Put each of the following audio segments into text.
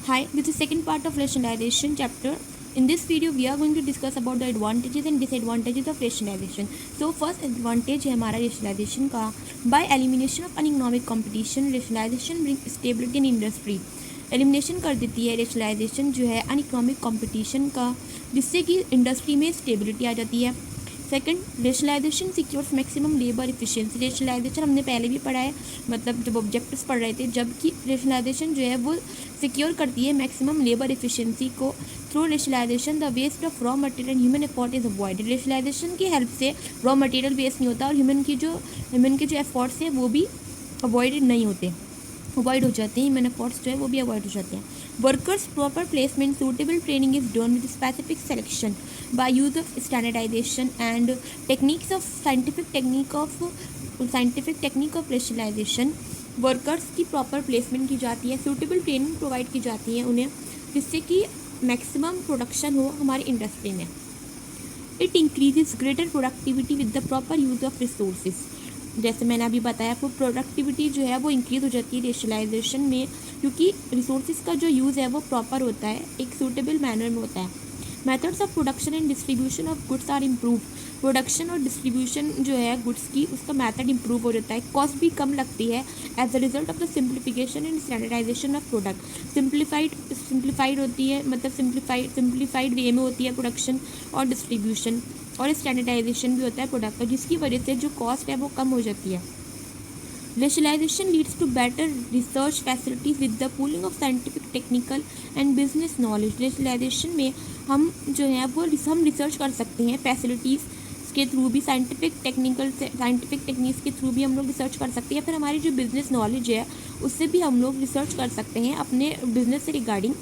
Hi, this is second part of rationalization chapter. In this video, we are going to discuss about the advantages and disadvantages of rationalization. So first advantage है हमारा rationalization का. By elimination of uneconomic competition, rationalization brings stability in industry. Elimination कर देती है rationalization जो है अनइकोनॉमिक competition का, जिससे कि इंडस्ट्री में स्टेबिलिटी आ जाती है. Second, rationalisation secures maximum labour efficiency. Rationalisation हमने पहले भी पढ़ा है, मतलब जब ऑब्जेक्टिव्स पढ़ रहे थे, जबकि रेशनलाइजेशन जो है वो सिक्योर करती है मैक्सिमम लेबर इफिशिएंसी को. Through rationalisation the waste of raw material and human effort is avoided. Rationalisation की हेल्प से रॉ मटेरियल वेस्ट नहीं होता और ह्यूमन के जो एफर्ट्स हैं वो भी अवॉइडेड नहीं होते, अवॉइड हो जाते हैं. ह्यूमन एफर्ट्स जो है वो भी अवॉइड हो जाते हैं. Workers proper placement suitable training is done with specific selection by use of standardization and techniques of scientific technique of rationalization. Workers की प्रॉपर प्लेसमेंट की जाती है, सूटेबल ट्रेनिंग प्रोवाइड की जाती है उन्हें, जिससे कि मैक्सिमम प्रोडक्शन हो हमारी इंडस्ट्री में. It increases greater productivity with the proper use of resources. जैसे मैंने अभी बताया, वो प्रोडक्टिविटी जो है वो इंक्रीज हो जाती है रेशनलाइजेशन में, क्योंकि रिसोर्सेज का जो यूज़ है वो प्रॉपर होता है, एक सूटेबल मैनर में होता है. Methods of production and distribution of goods are improve. Production और डिस्ट्रीब्यूशन जो है गुड्स की, उसका मेथड इंप्रूव हो जाता है. कॉस्ट भी कम लगती है as a result of the simplification and standardisation of product. Simplified होती है, मतलब सिंप्लीफाइड वे में होती है प्रोडक्शन और डिस्ट्रीब्यूशन, और स्टैंडर्डाइजेशन भी होता है प्रोडक्ट का, जिसकी वजह से जो कॉस्ट है वो कम हो जाती है. Rationalization leads to better research facilities with the pooling of scientific, technical and business knowledge. Rationalization में हम जो है वो हम रिसर्च कर सकते हैं फैसिलिटीज़ के थ्रू भी, साइंटिफिक टेक्निक्स के थ्रू भी हम लोग रिसर्च कर सकते हैं. फिर हमारी जो बिज़नेस नॉलेज है उससे भी हम लोग रिसर्च कर सकते हैं अपने बिजनेस से रिगार्डिंग,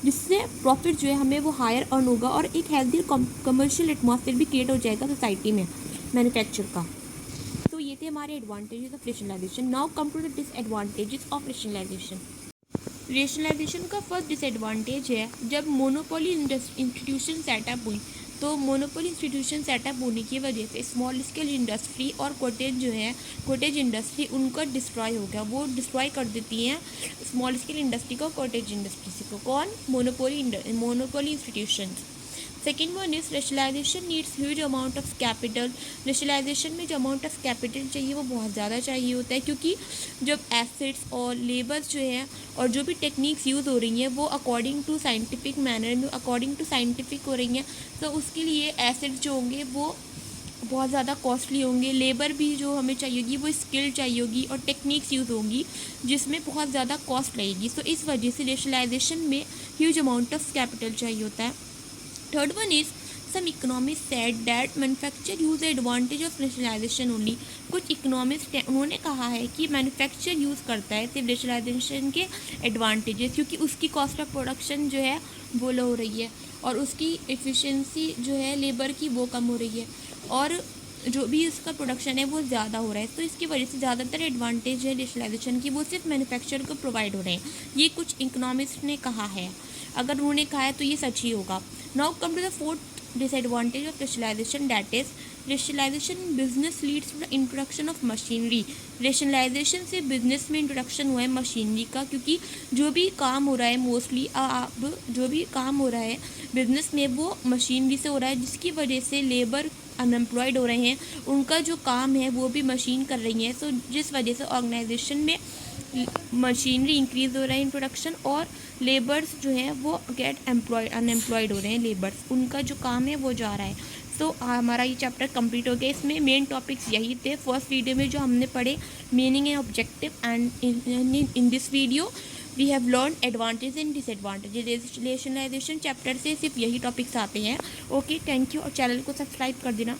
जिससे प्रॉफिट जो है हमें वो हायर अर्न होगा और एक हेल्दी कमर्शियल एटमॉस्फेयर भी क्रिएट हो जाएगा सोसाइटी में मैन्युफैक्चर का. तो ये थे हमारे advantages of rationalisation. Now come to the disadvantages of rationalisation. Rationalisation का फर्स्ट डिसएडवांटेज है जब मोनोपोली इंस्टीट्यूशन सेटअप हुई. तो मोनोपोली इंस्टीट्यूशन सेटअप होने की वजह से स्मॉल स्केल इंडस्ट्री और कॉटेज इंडस्ट्री उनका डिस्ट्रॉय हो गया. वो डिस्ट्रॉय कर देती हैं स्मॉल स्केल इंडस्ट्री को, कॉटेज इंडस्ट्री को. कौन? Monopoly institution. Second one is rationalisation needs huge amount of capital. Rationalisation में जो अमाउंट ऑफ कैपिटल चाहिए वो बहुत ज़्यादा चाहिए होता है, क्योंकि जब एसेट्स और लेबर्स जो हैं और जो भी टेक्निक्स यूज़ हो रही हैं वो अकॉर्डिंग टू साइंटिफिक मैनर में, अकॉर्डिंग टू साइंटिफिक हो रही हैं, तो उसके लिए एसेट्स जो होंगे वो बहुत ज़्यादा कॉस्टली होंगे. लेबर भी जो हमें चाहिए होगी वो स्किल चाहिए होगी और टेक्निक्स यूज़ होंगी जिसमें बहुत ज़्यादा कॉस्ट लगेगी. तो इस वजह से रेशनलाइजेशन में ह्यूज अमाउंट ऑफ कैपिटल चाहिए होता है. Third one is some economists said that manufacturer use the advantage of rationalization only. कुछ इकोनॉमिस्ट उन्होंने कहा है कि मैन्युफैक्चर यूज़ करता है सिर्फ रेशनलाइजेशन के एडवांटेजेस, क्योंकि उसकी कॉस्ट ऑफ प्रोडक्शन जो है वो लो हो रही है और उसकी एफिशिएंसी जो है लेबर की वो कम हो रही है और जो भी उसका प्रोडक्शन है वो ज़्यादा हो रहा है. तो इसकी वजह से ज़्यादातर एडवांटेज है रेशनलाइजेशन की वो सिर्फ मैन्युफैक्चर को प्रोवाइड हो रहे हैं. ये कुछ इकोनॉमिस्ट ने कहा है. अगर उन्होंने कहा है तो ये सच ही होगा. Now come to the fourth disadvantage of rationalisation, that is rationalisation in business leads to the introduction of machinery. Rationalisation से बिजनेस में इंट्रोडक्शन हुआ है मशीनरी का, क्योंकि जो भी काम हो रहा है मोस्टली अब जो भी काम हो रहा है बिजनेस में वो मशीनरी से हो रहा है, जिसकी वजह से लेबर अनएम्प्लॉयड हो रहे हैं, उनका जो काम है वो भी मशीन कर रही है. तो जिस वजह से ऑर्गेनाइजेशन में मशीनरी इंक्रीज़ हो रहा है इन प्रोडक्शन, और लेबर्स जो हैं वो अनएम्प्लॉयड हो रहे हैं. लेबर्स उनका जो काम है वो जा रहा है. तो हमारा ये चैप्टर कंप्लीट हो गया. इसमें मेन टॉपिक्स यही थे फर्स्ट वीडियो में जो हमने पढ़े, meaning and objective. And in this video we have learn advantage and disadvantage. Rationalisation chapter से सिर्फ यही टॉपिक्स आते हैं. ओके, थैंक यू, और चैनल को सब्सक्राइब कर देना.